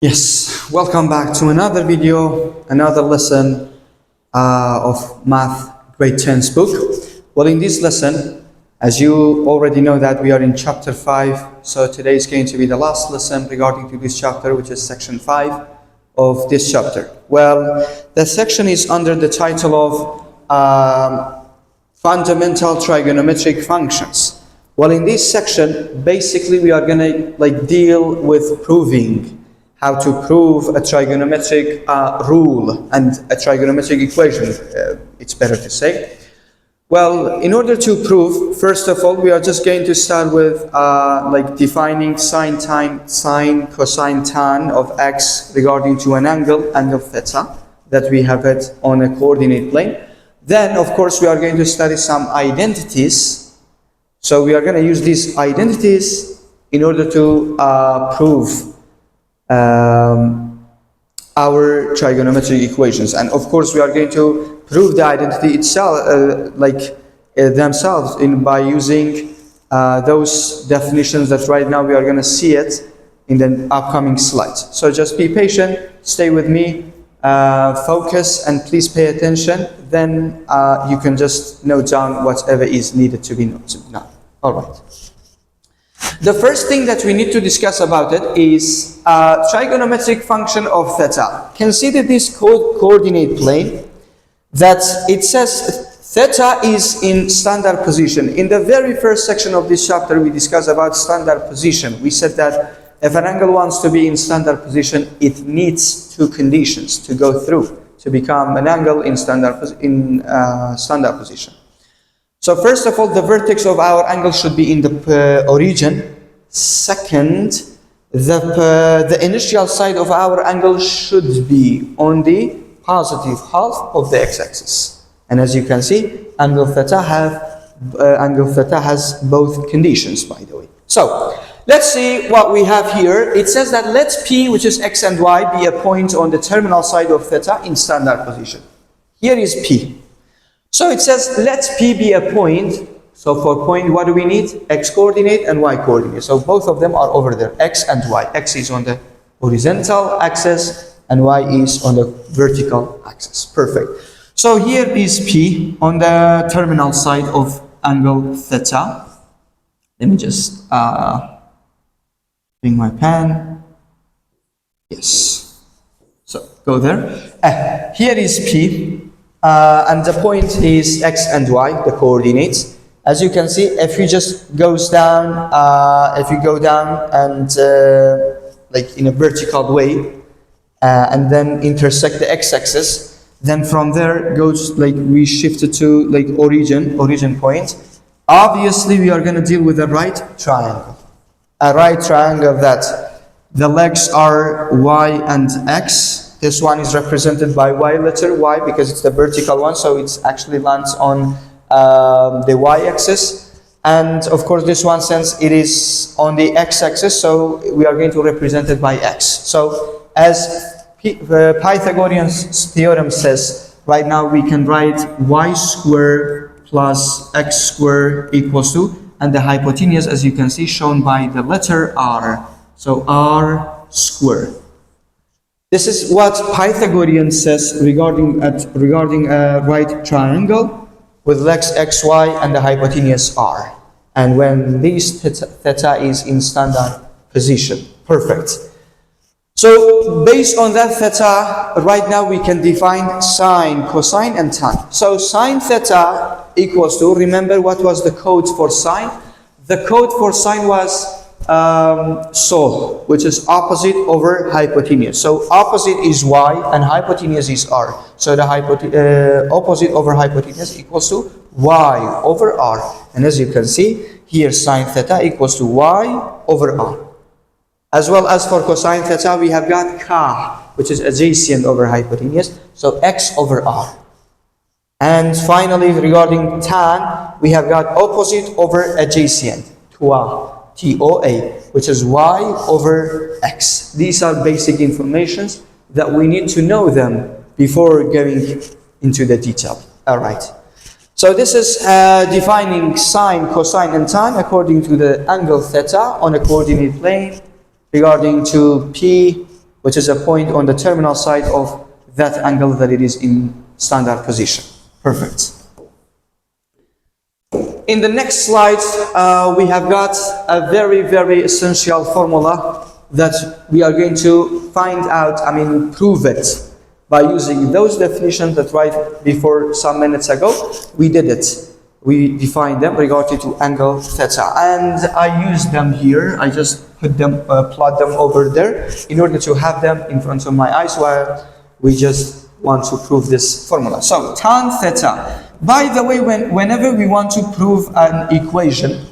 Yes, welcome back to another video, another lesson of Math Grade 10's book. Well, in this lesson, as you already know that we are in chapter 5, so today is going to be the last lesson regarding to this chapter, which is section 5 of this chapter. Well, the section is under the title of Fundamental Trigonometric Functions. Well, in this section, basically we are going to deal with proving how to prove a trigonometric rule and a trigonometric equation, it's better to say. Well, in order to prove, first of all, we are just going to start with defining sine, cosine, tan of x regarding to an angle theta, that we have it on a coordinate plane. Then, of course, we are going to study some identities. So we are going to use these identities in order to prove our trigonometric equations, and of course we are going to prove the identity itself themselves by using those definitions that right now we are going to see it in the upcoming slides. So just be patient, stay with me, focus, and please pay attention. Then you can just note down whatever is needed to be noted now. All right. The first thing that we need to discuss about it is trigonometric function of theta. Consider this coordinate plane that it says theta is in standard position. In the very first section of this chapter, we discussed about standard position. We said that if an angle wants to be in standard position, it needs two conditions to go through to become an angle in standard position. So first of all, the vertex of our angle should be in the origin. Second, the initial side of our angle should be on the positive half of the x-axis. And as you can see, angle theta has both conditions, by the way. So let's see what we have here. It says that let P, which is x and y, be a point on the terminal side of theta in standard position. Here is P. So it says, let P be a point. So for point, what do we need? X coordinate and y coordinate. So both of them are over there, x and y. X is on the horizontal axis and y is on the vertical axis. Perfect. So here is P on the terminal side of angle theta. Let me just bring my pen. Yes. So go there. Here is P. And the point is x and y, the coordinates. As you can see, if you just goes down, if you go down and in a vertical way, and then intersect the x-axis, then from there goes we shifted to origin point. Obviously, we are going to deal with a right triangle. A right triangle that the legs are y and x. This one is represented by y letter, y, because it's the vertical one, so it actually lands on the y-axis. And of course, this one, since it is on the x-axis, so we are going to represent it by x. So as Pythagorean's theorem says, right now we can write y squared plus x squared equals to, and the hypotenuse, as you can see, shown by the letter r. So r squared. This is what Pythagorean says regarding a right triangle with legs x, y, and the hypotenuse r. And when this theta is in standard position. Perfect. So based on that theta, right now we can define sine, cosine, and tan. So sine theta equals to, remember what was the code for sine? The code for sine was SOH, which is opposite over hypotenuse. So opposite is y and hypotenuse is r. So the opposite over hypotenuse equals to y over r. And as you can see, here sine theta equals to y over r. As well as for cosine theta, we have got k, which is adjacent over hypotenuse. So x over r. And finally, regarding tan, we have got opposite over adjacent, TOA, which is y over x. These are basic informations that we need to know them before going into the detail. All right. So this is defining sine, cosine, and tan according to the angle theta on a coordinate plane regarding to P which is a point on the terminal side of that angle that it is in standard position. Perfect. In the next slide, we have got a very, very essential formula that we are going to find out, prove it by using those definitions that right before some minutes ago, we did it. We defined them regarding to angle theta. And I used them here. I just put them, plot them over there in order to have them in front of my eyes while we just want to prove this formula. So tan theta. By the way, whenever we want to prove an equation,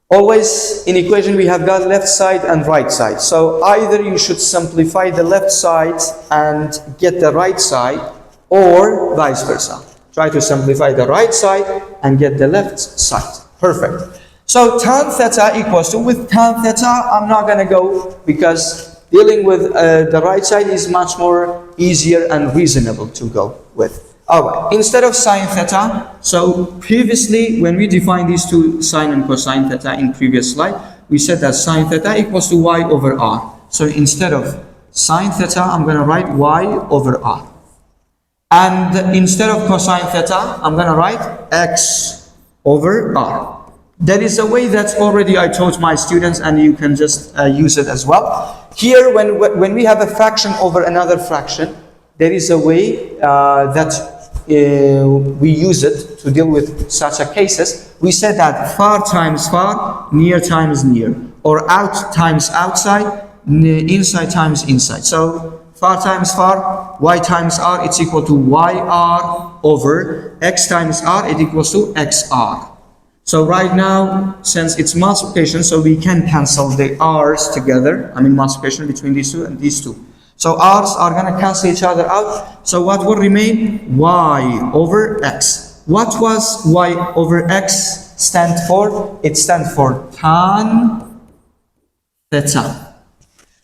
always in equation we have got left side and right side. So either you should simplify the left side and get the right side, or vice versa. Try to simplify the right side and get the left side. Perfect. So tan theta equals to, with tan theta, I'm not going to go because dealing with the right side is much more easier and reasonable to go with. Alright, instead of sine theta, so previously when we defined these two sine and cosine theta in previous slide, we said that sine theta equals to y over r. So instead of sine theta, I'm going to write y over r. And instead of cosine theta, I'm going to write x over r. That is a way that already I taught my students, and you can just use it as well. Here, when we have a fraction over another fraction, there is a way that we use it to deal with such a cases. We said that far times far, near times near, or out times outside, inside times inside. So far times far, y times r, it's equal to yr over x times r, it equals to xr. So right now, since it's multiplication, so we can cancel the r's together. Multiplication between these two and these two. So r's are going to cancel each other out. So what will remain? Y over x. What was y over x stand for? It stands for tan theta.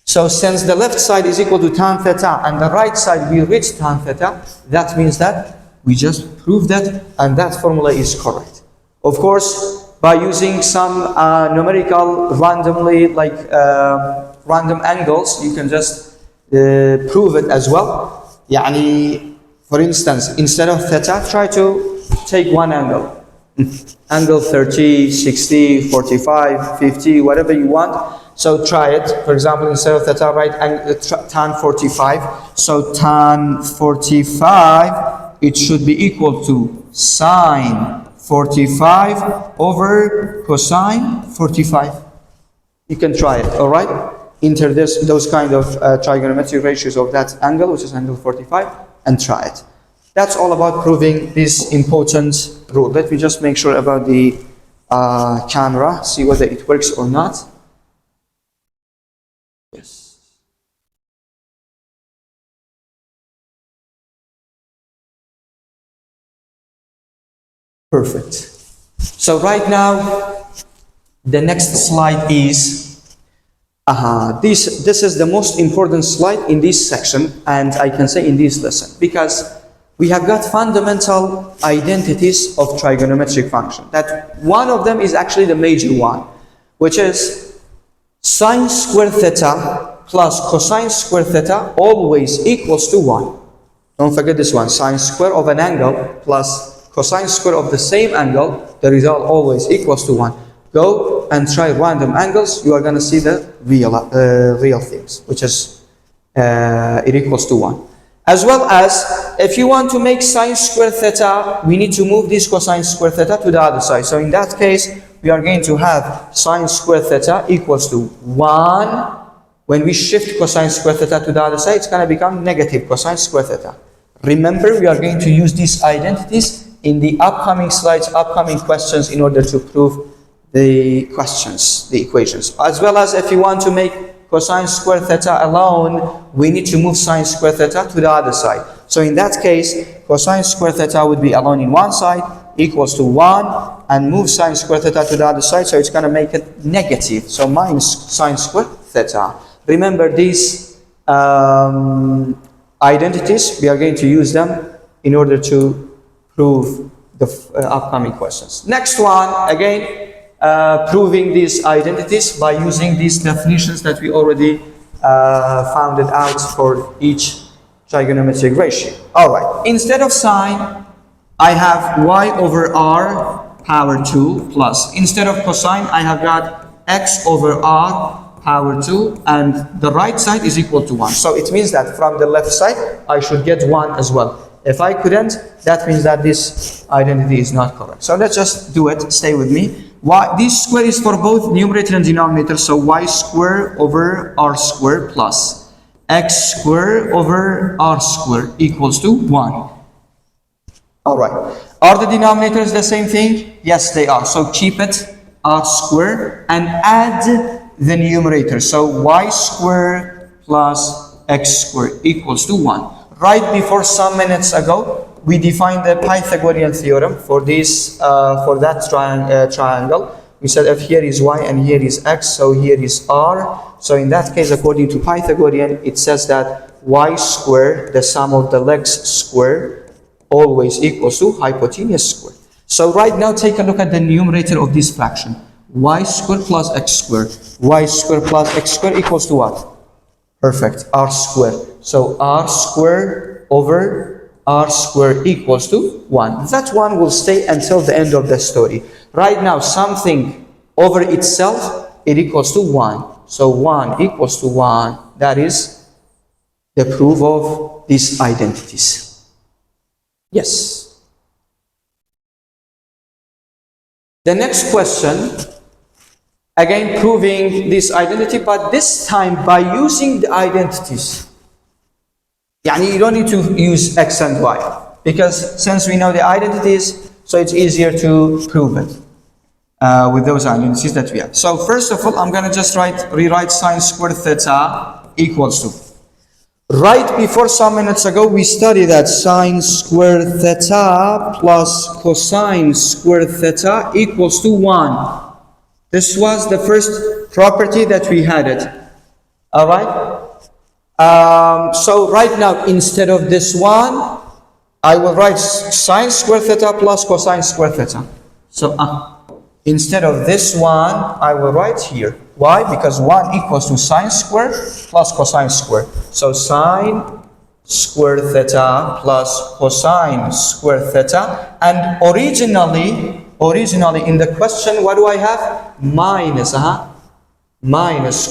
So since the left side is equal to tan theta and the right side we reach tan theta, that means that we just proved that, and that formula is correct. Of course, by using some numerical randomly, like random angles, you can just prove it as well. Yani, for instance, instead of theta, try to take one angle. Angle 30, 60, 45, 50, whatever you want. So try it. For example, instead of theta, write tan 45. So tan 45, it should be equal to sine 45 over cosine 45. You can try it, all right? Enter those kind of trigonometric ratios of that angle, which is angle 45, and try it. That's all about proving this important rule. Let me just make sure about the camera, see whether it works or not. Yes. Perfect. So right now, the next slide is this is the most important slide in this section, and I can say in this lesson, because we have got fundamental identities of trigonometric function. That one of them is actually the major one, which is sine square theta plus cosine square theta always equals to 1. Don't forget this one. Sine square of an angle plus cosine square of the same angle, the result always equals to 1. Go and try random angles, you are going to see the real things, which is it equals to 1. As well as, if you want to make sine square theta, we need to move this cosine square theta to the other side. So in that case, we are going to have sine square theta equals to 1. When we shift cosine square theta to the other side, it's going to become negative cosine square theta. Remember, we are going to use these identities in the upcoming slides, upcoming questions, in order to prove the questions, the equations. As well as, if you want to make cosine square theta alone, we need to move sine square theta to the other side. So in that case, cosine square theta would be alone in one side, equals to 1, and move sine square theta to the other side, so it's going to make it negative, so minus sine square theta. Remember these identities, we are going to use them in order to prove the upcoming questions. Next one, again, proving these identities by using these definitions that we already found it out for each trigonometric ratio. All right, instead of sine, I have y over r power 2 plus, instead of cosine, I have got x over r power 2, and the right side is equal to 1. So it means that from the left side, I should get 1 as well. If I couldn't, that means that this identity is not correct. So let's just do it. Stay with me. This square is for both numerator and denominator. So y square over r square plus x square over r square equals to 1. All right. Are the denominators the same thing? Yes, they are. So keep it r square and add the numerator. So y square plus x square equals to 1. Right before some minutes ago, we defined the Pythagorean theorem for this for that triangle. We said if here is y and here is x, so here is r. So in that case, according to Pythagorean, it says that y square, the sum of the legs square, always equals to hypotenuse square. So right now, take a look at the numerator of this fraction. Y square plus x square. Y square plus x square equals to what? Perfect, r square. So r square over r square equals to 1. That 1 will stay until the end of the story. Right now, something over itself, it equals to 1. So 1 equals to 1. That is the proof of these identities. Yes. The next question, again proving this identity, but this time by using the identities. You don't need to use x and y, because since we know the identities, so it's easier to prove it with those identities that we have. So first of all, I'm going to just rewrite sine squared theta equals to. Right before some minutes ago, we studied that sine squared theta plus cosine squared theta equals to 1. This was the first property that we had it. All right. So right now, instead of this one, I will write sine squared theta plus cosine squared theta. So instead of this one, I will write here. Why? Because 1 equals to sine squared plus cosine squared. So sine squared theta plus cosine squared theta. And originally in the question, what do I have? Minus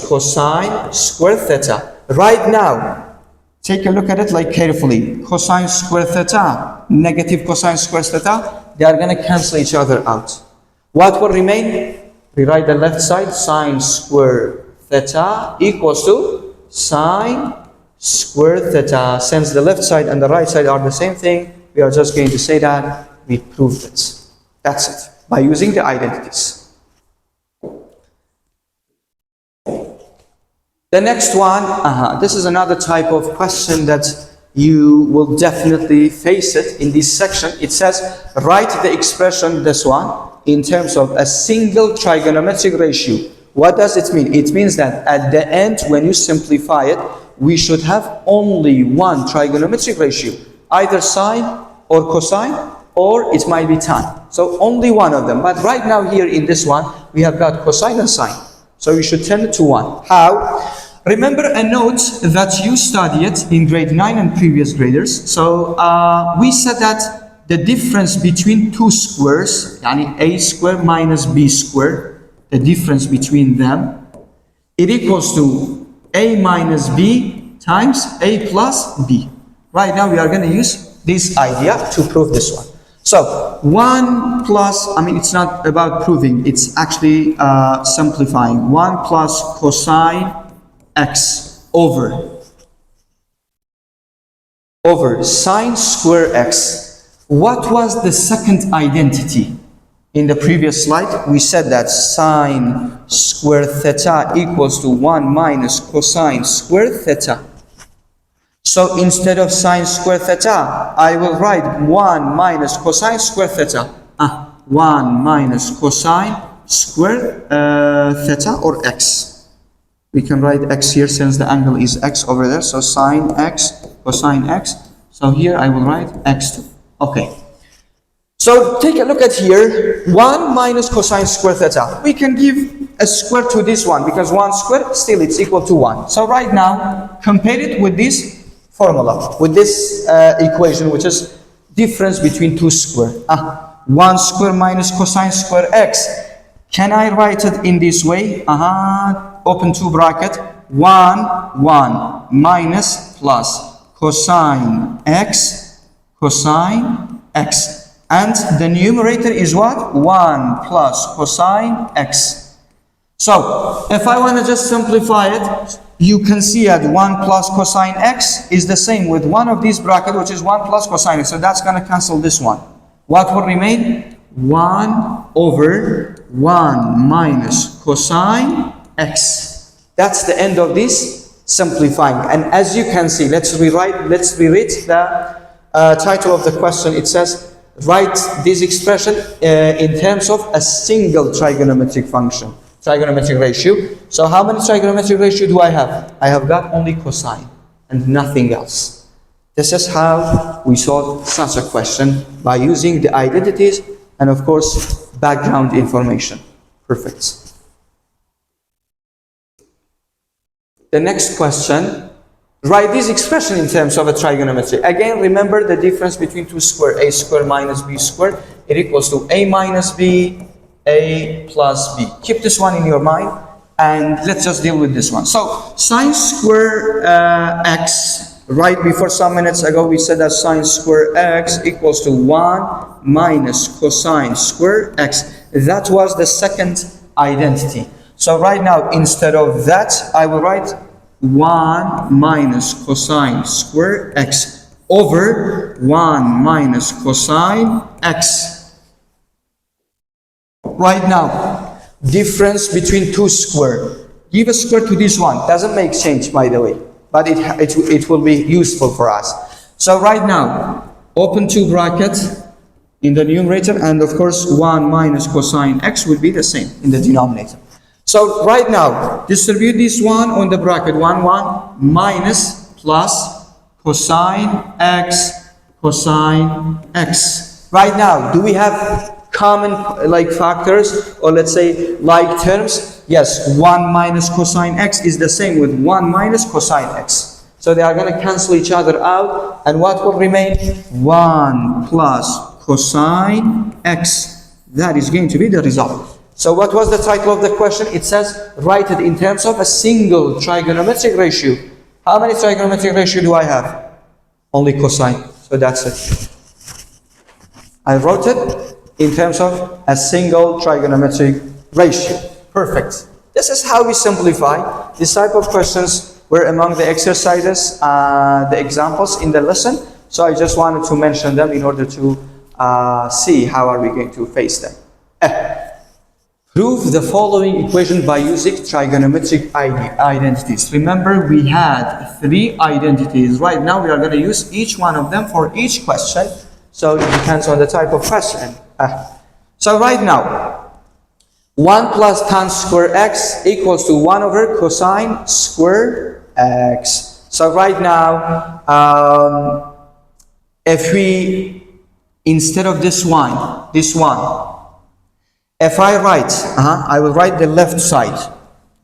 cosine squared theta. Right now, take a look at it carefully. Cosine squared theta, negative cosine squared theta, they are going to cancel each other out. What will remain? Rewrite the left side, sine squared theta equals to sine squared theta. Since the left side and the right side are the same thing, we are just going to say that we proved it. That's it, by using the identities. The next one, this is another type of question that you will definitely face it in this section. It says, write the expression, this one, in terms of a single trigonometric ratio. What does it mean? It means that at the end, when you simplify it, we should have only one trigonometric ratio, either sine or cosine, or it might be tan. So only one of them. But right now here in this one, we have got cosine and sine. So we should turn it to 1. How? Remember a note that you studied in grade 9 and previous graders. So we said that the difference between two squares, yani a square minus b square, the difference between them, it equals to a minus b times a plus b. Right now we are going to use this idea to prove this one. So 1 plus, it's not about proving, it's actually simplifying. 1 plus cosine x over sine square x. What was the second identity? In the previous slide, we said that sine square theta equals to 1 minus cosine square theta. So instead of sine square theta, I will write 1 minus cosine square theta. 1 minus cosine square theta, or x. We can write x here since the angle is x over there. So sine x, cosine x. So here I will write x2. Okay. So take a look at here, 1 minus cosine square theta. We can give a square to this one because 1 square still it's equal to 1. So right now, compare it with this formula, with this equation, which is difference between 2 square. 1 square minus cosine square x. Can I write it in this way? Open 2 bracket, 1 minus plus cosine x, and the numerator is what? 1 plus cosine x. So if I want to just simplify it, you can see that 1 plus cosine x is the same with one of these brackets, which is 1 plus cosine x. So that's going to cancel this one. What will remain? 1 over 1 minus cosine x. That's the end of this simplifying. And as you can see, let's reread the title of the question. It says, write this expression in terms of a single trigonometric function, trigonometric ratio. So how many trigonometric ratio do I have? I have got only cosine and nothing else. This is how we solve such a question, by using the identities and of course background information. Perfect. The next question, write this expression in terms of a trigonometry. Again, remember the difference between 2 square, a square minus b square, it equals to a minus b, a plus b. Keep this one in your mind and let's just deal with this one. So sine square x, right before some minutes ago we said that sine square x equals to 1 minus cosine square x. That was the second identity. So right now, instead of that, I will write 1 minus cosine square x over 1 minus cosine x. Right now, difference between 2 square. Give a square to this one. Doesn't make change, by the way, but it will be useful for us. So right now, open 2 brackets in the numerator, and of course 1 minus cosine x will be the same in the denominator. So right now, distribute this one on the bracket, 1 minus plus cosine x. Right now, do we have common like factors, or let's say like terms? Yes, 1 minus cosine x is the same with 1 minus cosine x. So they are going to cancel each other out, and what will remain? 1 plus cosine x. That is going to be the result. So what was the title of the question? It says, write it in terms of a single trigonometric ratio. How many trigonometric ratio do I have? Only cosine. So that's it. I wrote it in terms of a single trigonometric ratio. Perfect. This is how we simplify. This type of questions were among the exercises, the examples in the lesson. So I just wanted to mention them in order to see how are we going to face them. Prove the following equation by using trigonometric identities. Remember, we had 3 identities. Right now, we are going to use each one of them for each question. So it depends on the type of question. So right now, 1 plus tan square x equals to 1 over cosine square x. So right now, if we, instead of this one, if I write, I will write the left side,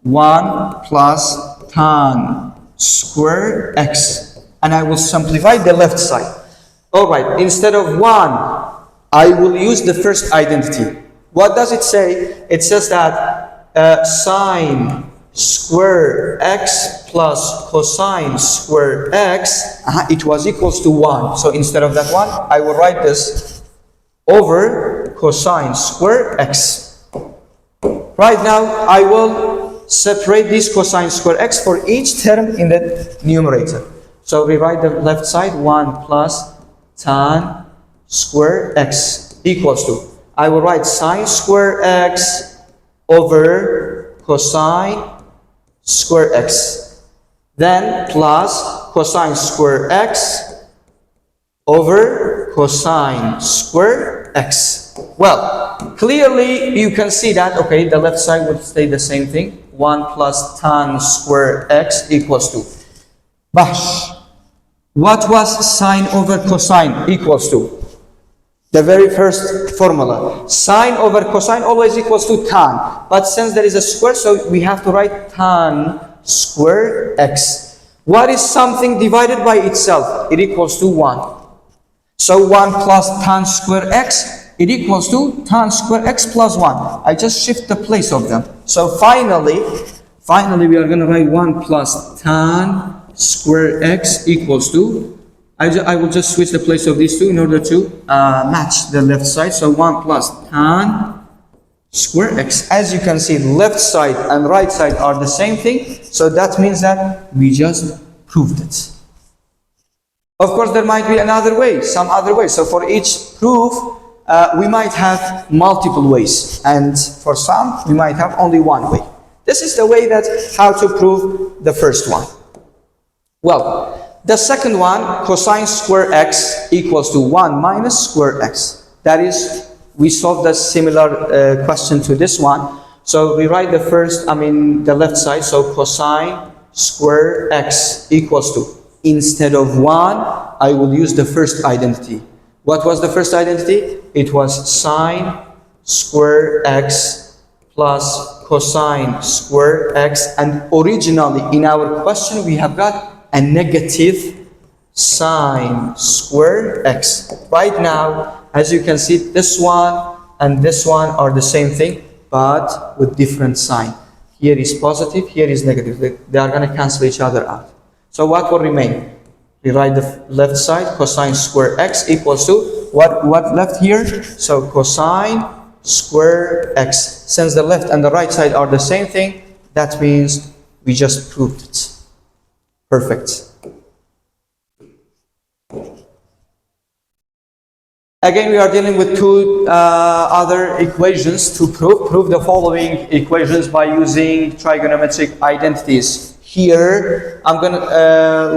1 plus tan square x, and I will simplify the left side. All right, instead of 1, I will use the first identity. What does it say? It says that sine square x plus cosine square x, it was equals to 1. So instead of that one, I will write this over cosine square x. Right now, I will separate this cosine square x for each term in the numerator. So rewrite the left side, 1 plus tan square x equals to, I will write sine square x over cosine square x. Then plus cosine square x over cosine square x. Well, clearly you can see that, okay, the left side would stay the same thing. 1 plus tan square x equals to. Bash. What was sine over cosine equals to? The very first formula. Sine over cosine always equals to tan. But since there is a square, so we have to write tan square x. What is something divided by itself? It equals to 1. So 1 plus tan square x, it equals to tan square x plus 1. I just shift the place of them. So finally we are going to write 1 plus tan square x equals to, I will just switch the place of these two in order to match the left side. So 1 plus tan square x. As you can see, left side and right side are the same thing. So that means that we just proved it. Of course, there might be another way, some other way. So for each proof, we might have multiple ways. And for some, we might have only one way. This is the way that how to prove the first one. Well, the second one, cosine square x equals to 1 minus square x. That is, we solved a similar question to this one. So we write the first, the left side. So cosine square x equals to, instead of 1, I will use the first identity. What was the first identity? It was sine square x plus cosine square x. And originally in our question, we have got a negative sine square x. Right now, as you can see, this one and this one are the same thing, but with different sign. Here is positive, here is negative. They are going to cancel each other out. So what will remain? We write the left side, cosine square x equals to what left here? So cosine square x. Since the left and the right side are the same thing, that means we just proved it. Perfect. Again, we are dealing with two other equations to prove the following equations by using trigonometric identities. Here, I'm gonna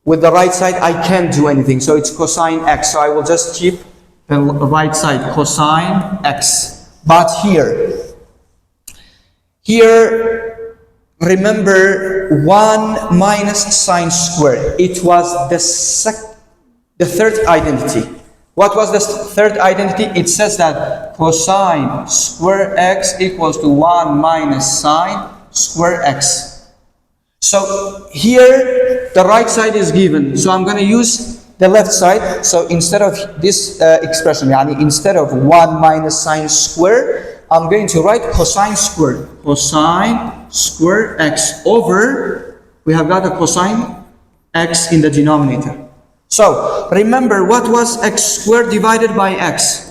with the right side, I can't do anything, so it's cosine x. So I will just keep the right side cosine x. But here, remember 1 minus sine squared. It was the third identity. What was the third identity? It says that cosine square x equals to 1 minus sine square x. So here the right side is given. So I'm going to use the left side. So instead of this expression, instead of 1 minus sine square, I'm going to write cosine square. Cosine square x over, we have got a cosine x in the denominator. So remember, what was x squared divided by x?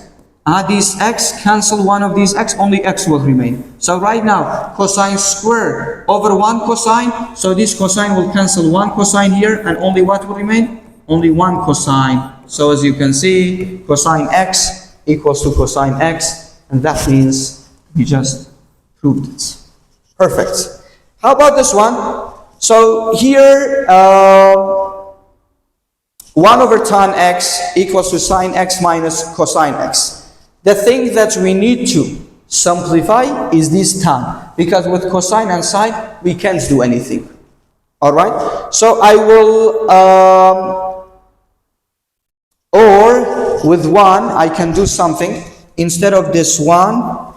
These x cancel one of these x, only x will remain. So right now, cosine square over 1 cosine. So this cosine will cancel 1 cosine here, and only what will remain? Only 1 cosine. So as you can see, cosine x equals to cosine x, and that means we just proved it. Perfect. How about this one? So here, 1 over tan x equals to sine x minus cosine x. The thing that we need to simplify is this tan, because with cosine and sine, we can't do anything. Alright? So I will, or with 1, I can do something. Instead of this one,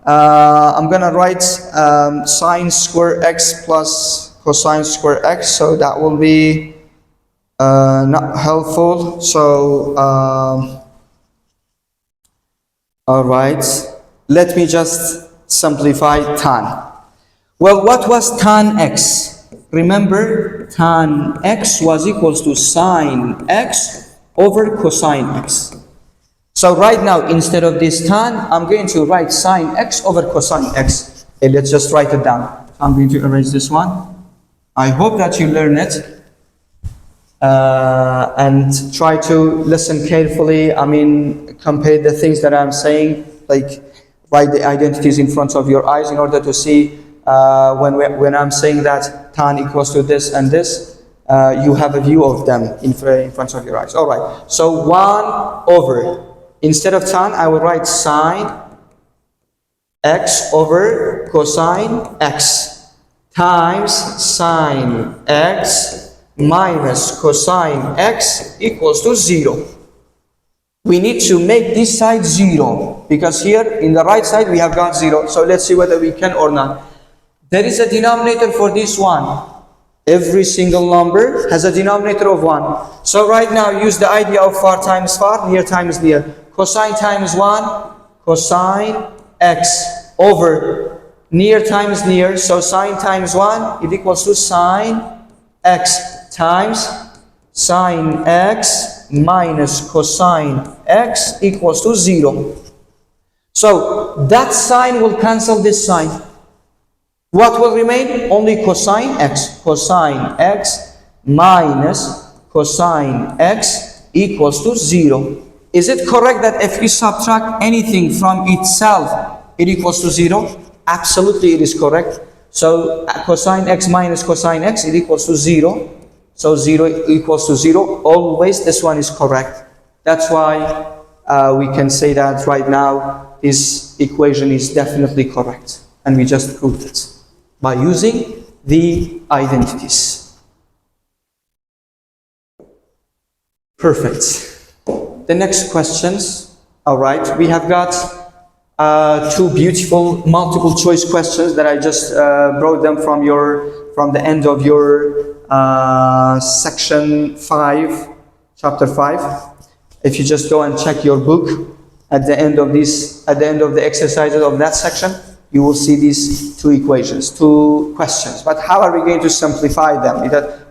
I'm going to write sine square x plus cosine square x. So that will be not helpful. So, all right, let me just simplify tan. Well, what was tan x? Remember, tan x was equals to sine x over cosine x. So right now, instead of this tan, I'm going to write sine x over cosine x. Okay, let's just write it down. I'm going to erase this one. I hope that you learn it. And try to listen carefully. Compare the things that I'm saying, like write the identities in front of your eyes in order to see when I'm saying that tan equals to this and this, you have a view of them in front of your eyes. All right, so 1 over, instead of tan, I will write sine x over cosine x times sine x minus cosine x equals to 0. we need to make this side 0, because here in the right side we have got 0. So let's see whether we can or not. There is a denominator for this one. Every single number has a denominator of 1. So right now use the idea of far times far, near times near. Cosine times 1, cosine x over near times near. So sine times 1 is equals to sine x times sine x minus cosine x equals to 0. So that sign will cancel this sign. What will remain? Only cosine x. Cosine x minus cosine x equals to 0. Is it correct that if you subtract anything from itself, it equals to 0? Absolutely, it is correct. So cosine x minus cosine x, it equals to 0. So 0 equals to 0. Always this one is correct. That's why we can say that right now this equation is definitely correct. And we just proved it by using the identities. Perfect. The next questions. All right, we have got two beautiful multiple choice questions that I just brought them from the end of your section 5, chapter 5. If you just go and check your book at the end of the exercises of that section, you will see these two equations, two questions. But how are we going to simplify them?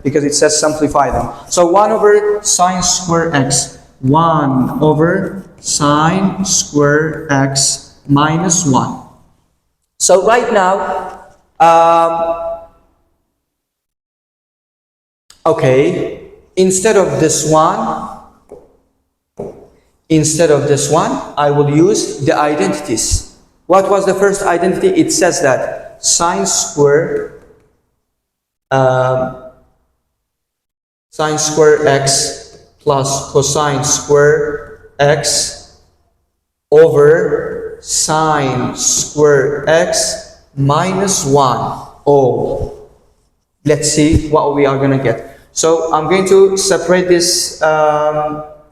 Because it says simplify them. So 1 over sine square x, 1 over sine square x minus 1. So right now, okay, instead of this one, I will use the identities. What was the first identity? It says that sine square x plus cosine square x over sine square x minus 1. Oh, let's see what we are going to get. So I'm going to separate this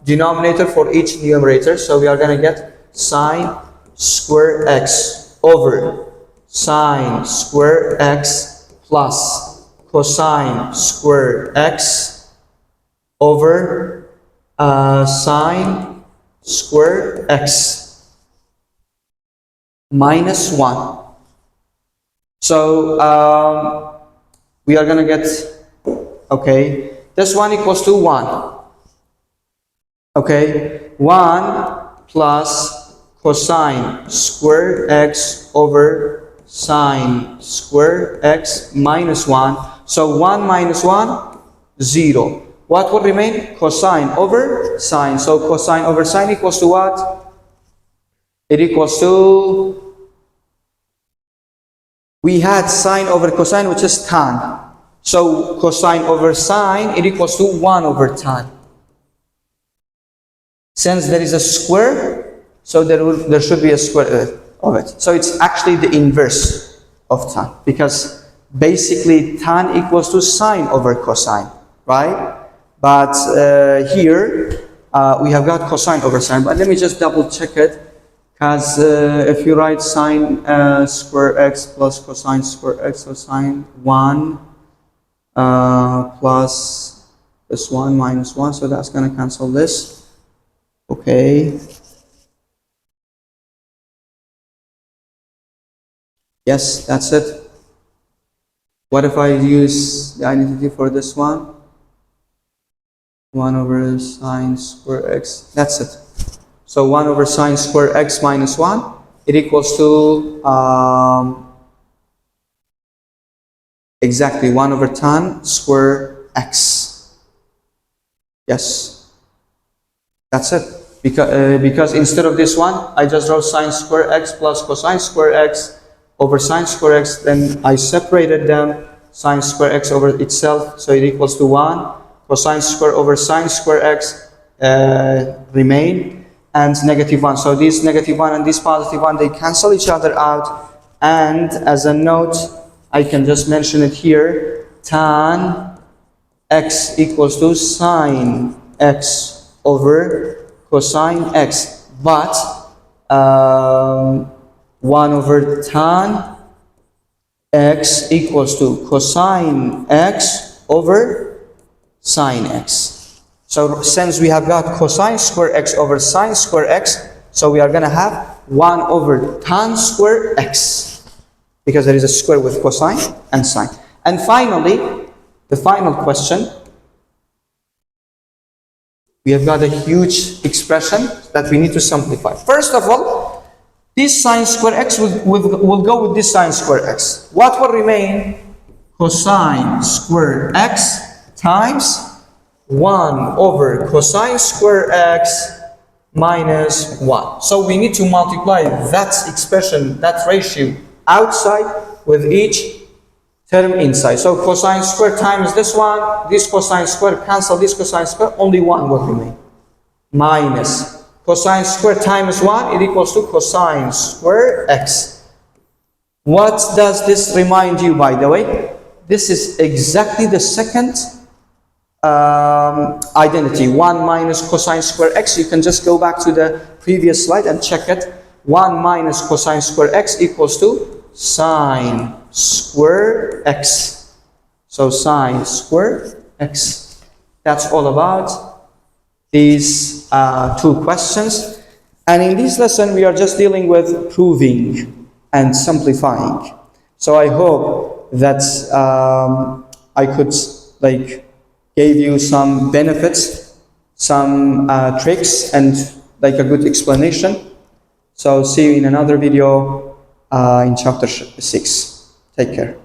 denominator for each numerator. So we are going to get sine square x over sine square x plus cosine square x over sine square x minus 1. So we are going to get, okay, this one equals to 1. Okay, 1 plus cosine square x over sine square x minus 1. So 1 minus 1, 0. What will remain? Cosine over sine. So cosine over sine equals to what? It equals to, we had sine over cosine, which is tan. So cosine over sine, it equals to 1 over tan. Since there is a square, so there should be a square of it. So it's actually the inverse of tan, because basically tan equals to sine over cosine, right? But here we have got cosine over sine. But let me just double check it, because if you write sine square x plus cosine square x, so sine 1 plus this 1 minus 1, so that's going to cancel this. Okay. Yes, that's it. What if I use the identity for this one? 1 over sine square x. That's it. So 1 over sine square x minus 1, it equals to exactly 1 over tan square x. Yes, that's it. Because instead of this one, I just wrote sine square x plus cosine square x over sine square x, then I separated them, sine square x over itself, so it equals to 1. Cosine square over sine square x remain, and negative 1. So this negative 1 and this positive 1, they cancel each other out. And as a note, I can just mention it here, tan x equals to sine x over cosine x, but 1 over tan x equals to cosine x over sine x. So since we have got cosine square x over sine square x, so we are going to have 1 over tan square x, because there is a square with cosine and sine. And finally, the final question, we have got a huge expression that we need to simplify. First of all, this sine square x will go with this sine square x. What will remain? Cosine square x times 1 over cosine square x minus 1. So we need to multiply that expression, that ratio outside with each term inside. So cosine square times this one, this cosine square cancel this cosine square, only 1 will remain. Minus cosine square times 1, it equals to cosine square x. What does this remind you, by the way? This is exactly the second identity, 1 minus cosine square x. You can just go back to the previous slide and check it. 1 minus cosine square x equals to sine square x. So sine square x. That's all about these two questions. And in this lesson, we are just dealing with proving and simplifying. So I hope that I could gave you some benefits, some tricks, and a good explanation. So see you in another video in chapter 6. Take care.